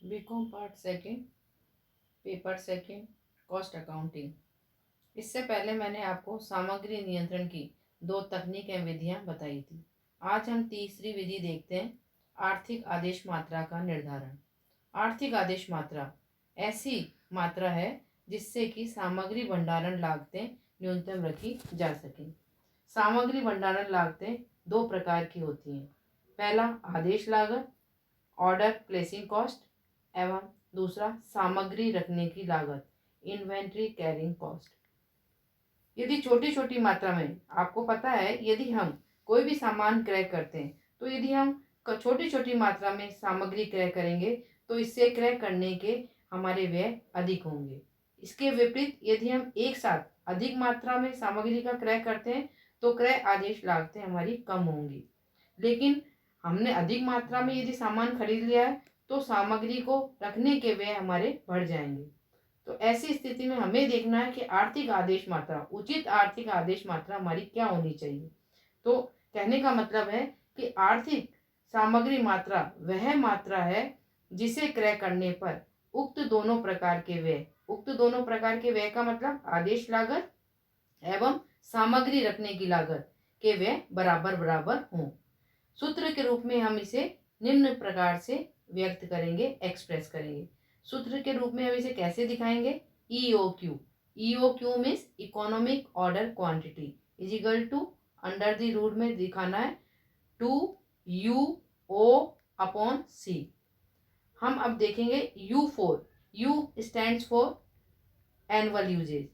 BCom part second, paper second, cost accounting. इससे पहले मैंने आपको सामग्री नियंत्रण की दो तकनीक एवं विधियां बताई थी। आज हम तीसरी विधि देखते हैं, आर्थिक आदेश मात्रा का निर्धारण। आर्थिक आदेश मात्रा ऐसी मात्रा है जिससे कि सामग्री भंडारण लागतें न्यूनतम रखी जा सकें। सामग्री भंडारण लागतें दो प्रकार की होती हैं। पहला आदेश लागत, ऑर्डर प्लेसिंग कॉस्ट, एवं दूसरा सामग्री रखने की लागत, इन्वेंट्री कैरिंग कॉस्ट। यदि छोटी छोटी मात्रा में, आपको पता है यदि हम कोई भी सामान क्रय करते हैं तो यदि हम छोटी छोटी मात्रा में सामग्री क्रय करेंगे तो इससे क्रय करने के हमारे व्यय अधिक होंगे। इसके विपरीत यदि हम एक साथ अधिक मात्रा में सामग्री का क्रय करते हैं तो क्रय आदेश लागतें हमारी कम होंगी। लेकिन हमने अधिक मात्रा में यदि सामान खरीद लिया है तो सामग्री को रखने के व्यय हमारे बढ़ जाएंगे। तो ऐसी स्थिति में हमें देखना है कि आर्थिक आदेश मात्रा, उचित आर्थिक आदेश मात्रा हमारी क्या होनी चाहिए। तो कहने का मतलब है कि आर्थिक सामग्री मात्रा वह मात्रा है जिसे क्रय करने पर उक्त दोनों प्रकार के व्यय, उक्त दोनों प्रकार के व्यय का मतलब आदेश लागत एवं सामग्री रखने की लागत के व्यय बराबर बराबर हों। सूत्र के रूप में हम इसे निम्न प्रकार से व्यक्त करेंगे, एक्सप्रेस करेंगे। सूत्र के रूप में हम इसे कैसे दिखाएंगे? EOQ। EOQ means economic order quantity is equal to, under the root में दिखाना है, 2UO/C। हम अब देखेंगे U4। U stands for annual usage,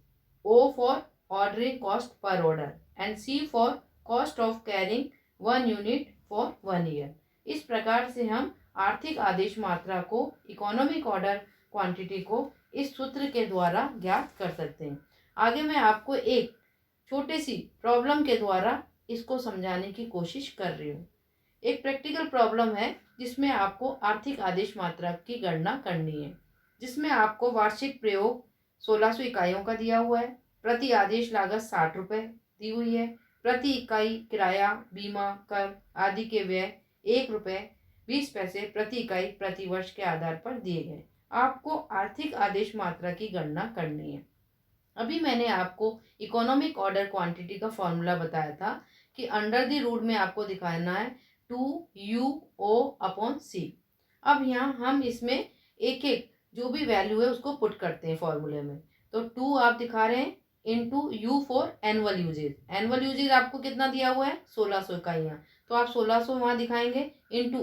O for ordering cost per order and C for cost of carrying 1 unit for 1 year. इस प्रकार से हम आर्थिक आदेश मात्रा को, इकोनॉमिक ऑर्डर क्वांटिटी को इस सूत्र के द्वारा ज्ञात कर सकते हैं। आगे मैं आपको एक छोटी सी प्रॉब्लम के द्वारा इसको समझाने की कोशिश कर रही हूँ। एक प्रैक्टिकल प्रॉब्लम है जिसमें आपको आर्थिक आदेश मात्रा की गणना करनी है, जिसमें आपको वार्षिक प्रयोग 1600 इकाइयों का दिया हुआ है। प्रति आदेश लागत 60 रुपये दी हुई है। प्रति इकाई किराया, बीमा, कर आदि के व्यय 1 रुपये 20 पैसे प्रति इकाई प्रति वर्ष के आधार पर दिए गए। आपको आर्थिक आदेश मात्रा की गणना करनी है। अभी मैंने आपको इकोनॉमिक ऑर्डर क्वांटिटी का फॉर्मूला बताया था कि अंडर द रूट में आपको दिखाना है 2UO/C। अब यहाँ हम इसमें एक एक जो भी वैल्यू है उसको पुट करते हैं फॉर्मूले में। तो 2 आप दिखा रहे हैं into U for annual usage. Annual usage आपको कितना दिया हुआ है? 1600 इकाइयाँ। तो आप 1600 वहाँ दिखाएंगे, इंटू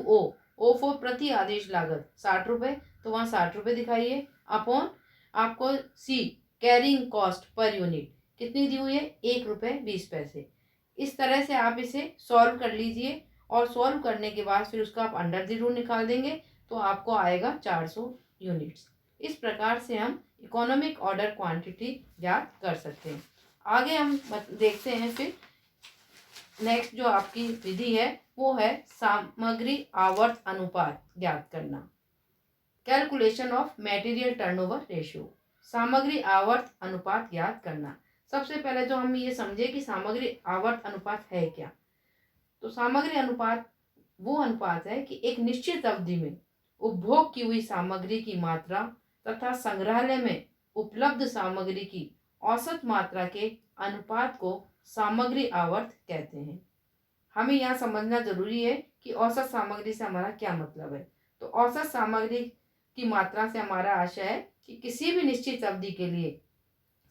O फॉर प्रति आदेश लागत 60 रुपये, तो वहाँ 60 रुपये दिखाइए, अपॉन आपको C carrying cost per unit कितनी दी हुई है? 1 रुपये 20 पैसे। इस तरह से आप इसे सॉल्व कर लीजिए और सॉल्व करने के बाद फिर उसका आप अंडर द रूट निकाल देंगे तो आपको आएगा 400 यूनिट्स। इस प्रकार से हम इकोनॉमिक ऑर्डर क्वांटिटी ज्ञात कर सकते हैं। आगे हम देखते हैं फिर नेक्स्ट जो आपकी विधि है वो है सामग्री आवर्त अनुपात ज्ञात करना, calculation of material turnover ratio. सामग्री आवर्त अनुपात ज्ञात करना। सबसे पहले तो हम ये समझे कि सामग्री आवर्त अनुपात है क्या। तो सामग्री अनुपात वो अनुपात है कि एक निश्चित अवधि में उपभोग की हुई सामग्री की मात्रा तथा संग्रहालय में उपलब्ध सामग्री की औसत मात्रा के अनुपात को सामग्री आवर्त कहते हैं। हमें यहाँ समझना जरूरी है कि औसत सामग्री से हमारा क्या मतलब है। तो औसत सामग्री की मात्रा से हमारा आशय है कि किसी भी निश्चित अवधि के लिए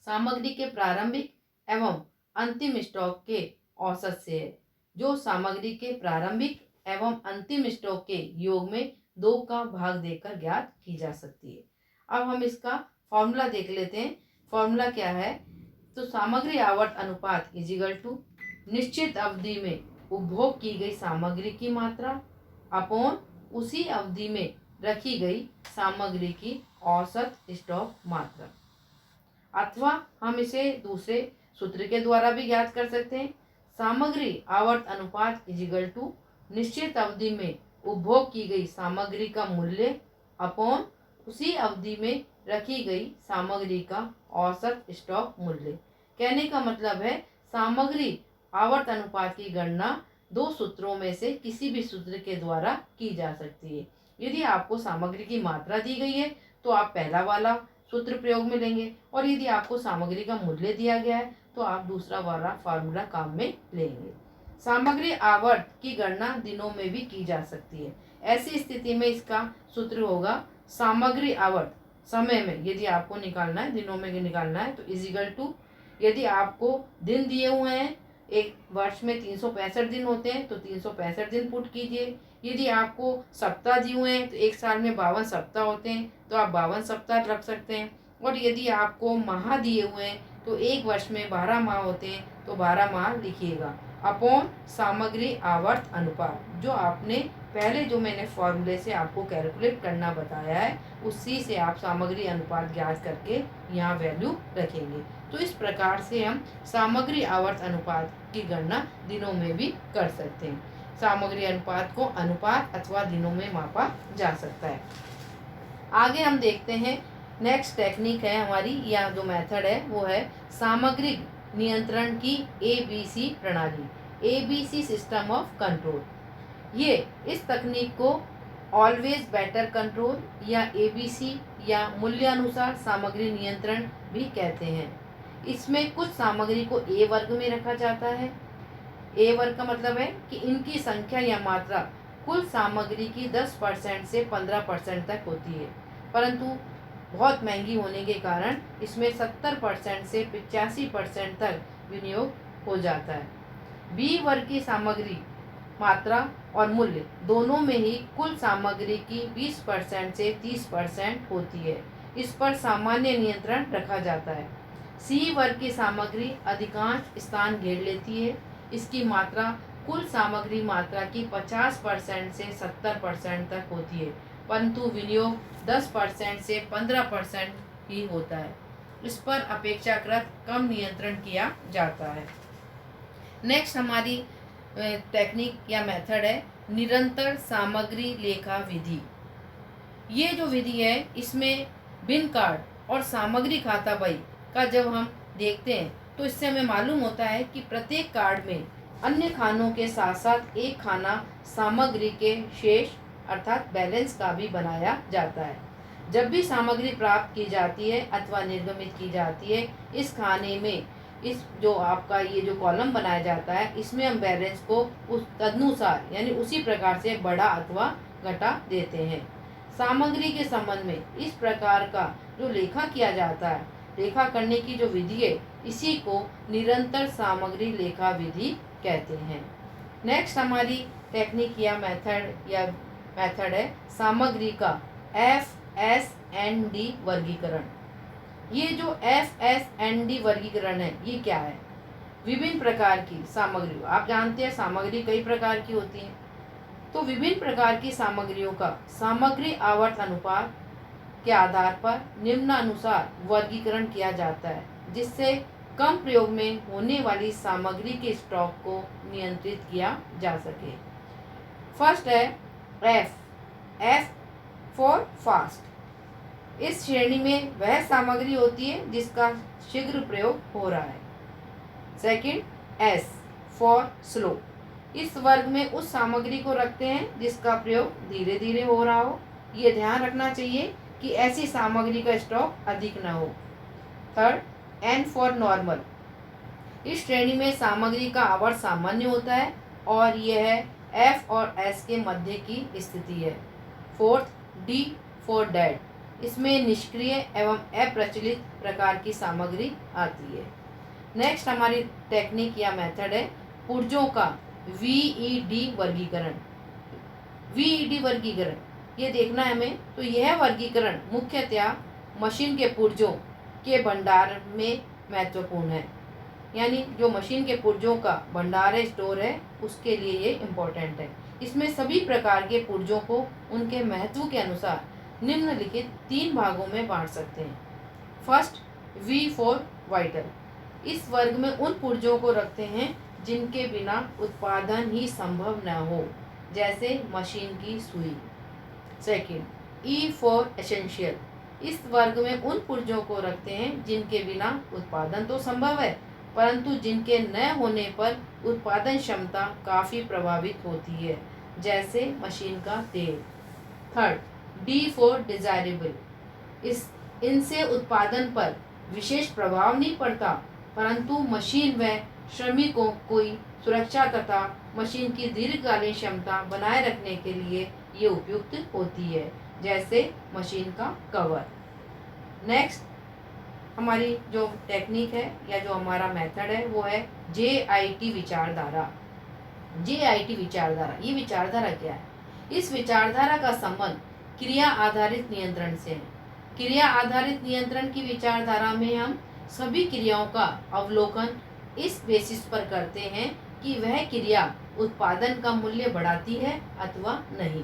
सामग्री के प्रारंभिक एवं अंतिम स्टॉक के औसत से है, जो सामग्री के प्रारंभिक एवं अंतिम स्टॉक के योग में 2 का भाग देकर ज्ञात की जा सकती है। अब हम इसका फॉर्मूला देख लेते हैं। फॉर्मूला क्या है? तो सामग्री आवर्त अनुपात इज इक्वल टू निश्चित अवधि में उपभोग की गई सामग्री की मात्रा अपॉन उसी अवधि में रखी गई सामग्री की औसत स्टॉक मात्रा। अथवा हम इसे दूसरे सूत्र के द्वारा भी ज्ञात कर सकते हैं। सामग्री आवर्त अनुपात इज इक्वल टू निश्चित अवधि में उपभोग की गई सामग्री का मूल्य अपॉन उसी अवधि में रखी गई सामग्री का औसत स्टॉक मूल्य। कहने का मतलब है सामग्री आवर्त अनुपात की गणना 2 सूत्रों में से किसी भी सूत्र के द्वारा की जा सकती है। यदि आपको सामग्री की मात्रा दी गई है तो आप पहला वाला सूत्र प्रयोग में लेंगे, और यदि आपको सामग्री का मूल्य दिया गया है तो आप दूसरा वाला फार्मूला काम में लेंगे। सामग्री आवर्त की गणना दिनों में भी की जा सकती है। ऐसी स्थिति में इसका सूत्र होगा सामग्री आवर्त समय में, यदि आपको निकालना है दिनों में निकालना है तो इजिकल टू, यदि आपको दिन दिए हुए हैं, एक वर्ष में 365 दिन होते हैं तो 365 दिन पुट कीजिए। यदि आपको सप्ताह दिए हुए हैं तो एक साल में 52 सप्ताह होते हैं तो आप 52 सप्ताह रख सकते हैं। और यदि आपको माह दिए हुए हैं तो एक वर्ष में 12 माह होते हैं तो 12 माह लिखिएगा अपॉन सामग्री आवर्त अनुपात, जो आपने पहले जो मैंने फॉर्मूले से आपको कैलकुलेट करना बताया है उसी से आप सामग्री अनुपात ज्ञात करके यहाँ वैल्यू रखेंगे। तो इस प्रकार से हम सामग्री आवर्त अनुपात की गणना दिनों में भी कर सकते हैं। सामग्री अनुपात को अनुपात अथवा दिनों में मापा जा सकता है। आगे हम देखते हैं नेक्स्ट टेक्निक है हमारी, या जो मेथड है वो है सामग्री नियंत्रण की ABC प्रणाली, ABC सिस्टम ऑफ कंट्रोल। ये इस तकनीक को ऑलवेज बेटर कंट्रोल या ABC या मूल्यानुसार सामग्री नियंत्रण भी कहते हैं। इसमें कुछ सामग्री को A वर्ग में रखा जाता है। A वर्ग का मतलब है कि इनकी संख्या या मात्रा कुल सामग्री की 10% से 15% तक होती है, परंतु बहुत महंगी होने के कारण इसमें 70% से 85% तक विनियोग हो जाता है। B वर्ग की सामग्री मात्रा और मूल्य दोनों में ही कुल सामग्री की 20% से 30% होती है। इस पर सामान्य नियंत्रण रखा जाता है। C वर्ग की सामग्री अधिकांश स्थान घेर लेती है। इसकी मात्रा कुल सामग्री मात्रा की 50% से 70% तक होती है, परंतु विनियोग 10% से 15% ही होता है। इस पर अपेक्षाकृत कम नियंत्रण किया जाता है। नेक्स्ट हमारी टेक्निक या मेथड है निरंतर सामग्री लेखा विधि। ये जो विधि है इसमें बिन कार्ड और सामग्री खाता बही का जब हम देखते हैं तो इससे हमें मालूम होता है कि प्रत्येक कार्ड में अन्य खानों के साथ साथ एक खाना सामग्री के शेष अर्थात बैलेंस का भी बनाया जाता है। जब भी सामग्री प्राप्त की जाती है अथवा निर्गमित की जाती है, इस खाने में इस जो आपका ये जो कॉलम बनाया जाता है इसमें हम बैलेंस को उस तदनुसार यानी उसी प्रकार से बढ़ा अथवा घटा देते हैं। सामग्री के संबंध में इस प्रकार का जो लेखा किया जाता है, लेखा करने की जो विधि है, इसी को निरंतर सामग्री लेखा विधि कहते हैं। नेक्स्ट हमारी टेक्निक या मेथड है सामग्री का FS&D वर्गीकरण। ये जो FS&D वर्गीकरण है ये क्या है? विभिन्न प्रकार की सामग्री, आप जानते हैं सामग्री कई प्रकार की होती है, तो विभिन्न प्रकार की सामग्रियों का सामग्री आवर्त अनुपात के आधार पर निम्नानुसार वर्गीकरण किया जाता है, जिससे कम प्रयोग में होने वाली सामग्री के स्टॉक को नियंत्रित किया जा सके। फर्स्ट है F फॉर फास्ट। इस श्रेणी में वह सामग्री होती है जिसका शीघ्र प्रयोग हो रहा है। Second S for slow. इस वर्ग में उस सामग्री को रखते हैं जिसका प्रयोग धीरे धीरे हो रहा हो। ये ध्यान रखना चाहिए कि ऐसी सामग्री का स्टॉक अधिक न हो। Third N for normal. इस श्रेणी में सामग्री का आवर्त सामान्य होता है और यह F और S के मध्य की स्थिति है। Fourth D for dead. इसमें निष्क्रिय एवं अप्रचलित प्रकार की सामग्री आती है। नेक्स्ट हमारी टेक्निक या मेथड है पुर्जों का VED वर्गीकरण। VED वर्गीकरण ये देखना है हमें, तो यह वर्गीकरण मुख्यतया मशीन के पुर्जों के भंडार में महत्वपूर्ण है, यानी जो मशीन के पुर्जों का भंडार है, स्टोर है, उसके लिए ये इम्पोर्टेंट है। इसमें सभी प्रकार के पुर्जों को उनके महत्व के अनुसार निम्नलिखित 3 भागों में बांट सकते हैं। First V for vital. इस वर्ग में उन पुर्जों को रखते हैं जिनके बिना उत्पादन ही संभव न हो, जैसे मशीन की सुई। Second E for essential. इस वर्ग में उन पुर्जों को रखते हैं जिनके बिना उत्पादन तो संभव है, परंतु जिनके न होने पर उत्पादन क्षमता काफ़ी प्रभावित होती है, जैसे मशीन का तेल। थर्ड, डी फॉर डिजायरेबल, इनसे उत्पादन पर विशेष प्रभाव नहीं पड़ता, परंतु मशीन व श्रमिकों की सुरक्षा तथा मशीन की दीर्घकालीन क्षमता बनाए रखने के लिए ये उपयुक्त होती है, जैसे मशीन का कवर। नेक्स्ट हमारी जो टेक्निक है या जो हमारा मेथड है वो है JIT विचारधारा। JIT विचारधारा, ये विचारधारा क्या है? इस विचारधारा का संबंध क्रिया आधारित नियंत्रण से है। क्रिया आधारित नियंत्रण की विचारधारा में हम सभी क्रियाओं का अवलोकन इस बेसिस पर करते हैं कि वह क्रिया उत्पादन का मूल्य बढ़ाती है अथवा नहीं।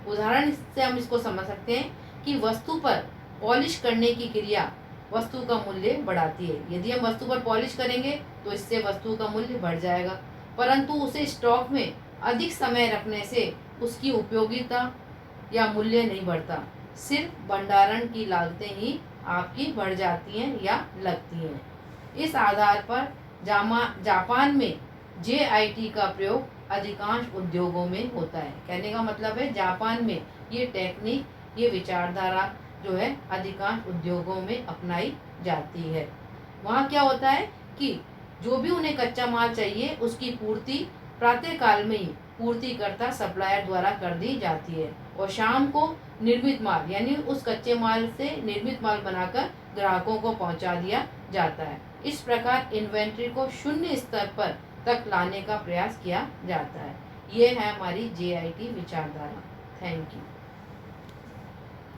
उदाहरण से हम इसको समझ सकते हैं कि वस्तु पर पॉलिश करने की क्रिया वस्तु का मूल्य बढ़ाती है। यदि हम वस्तु पर पॉलिश करेंगे तो इससे वस्तु का मूल्य बढ़ जाएगा, परंतु उसे स्टॉक में अधिक समय रखने से उसकी उपयोगिता या मूल्य नहीं बढ़ता, सिर्फ भंडारण की लागतें ही आपकी बढ़ जाती हैं या लगती हैं। इस आधार पर जापान में JIT का प्रयोग अधिकांश उद्योगों में होता है। कहने का मतलब है जापान में ये टेक्निक, ये विचारधारा जो है अधिकांश उद्योगों में अपनाई जाती है। वहाँ क्या होता है कि जो भी उन्हें कच्चा माल चाहिए उसकी पूर्ति प्रातः काल में ही पूर्तिकर्ता सप्लायर द्वारा कर दी जाती है और शाम को निर्मित माल यानी उस कच्चे माल से निर्मित माल बनाकर ग्राहकों को पहुंचा दिया जाता है। इस प्रकार इन्वेंट्री को शून्य स्तर पर तक लाने का प्रयास किया जाता है। ये है हमारी JIT विचारधारा। Thank you.